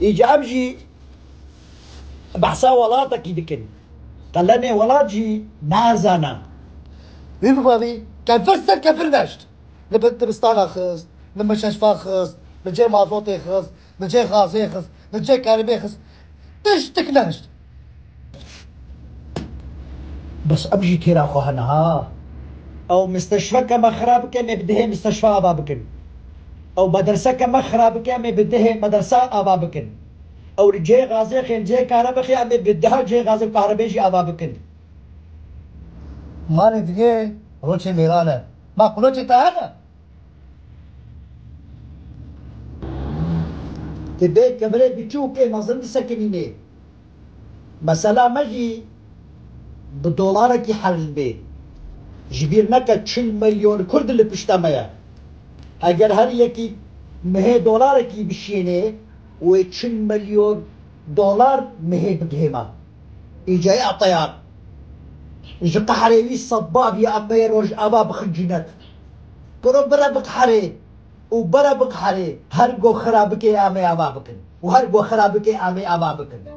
إيجا أبجي بحسا ولاتك يدكن قال ولاتجي نازانا وين بابي كان فرصة كفرنشت نبت بستاغا خص لما شاشفا خص نجي مازوتي خص نجي غازي خص نجي كاربي خص تكنشت بس أبجي كيرا خوهنها أو مستشفى كما خرابك أمي بده مستشفى أبابكن أو مدرسة كما خرابك أمي بده مدرسة أبابكن أو رجي غازي خين جي كهرباء أمي بدها جي غازي كهرباء جي أبابكن ماني دقيه روشي ميلانا ما قلوشي تاهنا تبي كبرت بتشوف إيه مظن سكنينه مثلا مجي بدولارك يحل بي جبير نكا 40 مليون كرد اللي بشتمايا اگر هر یکی مه دلار کی بشینه و 40 مليون دولار مه بدهما ایجای اطیار ایجا قحريوي صباب يا أما يروج أما بخنجنات برا بقحري وبرا بقحري هرقو خرابك يا أمي أما بكن وهرقو خرابك يا أمي أما بكن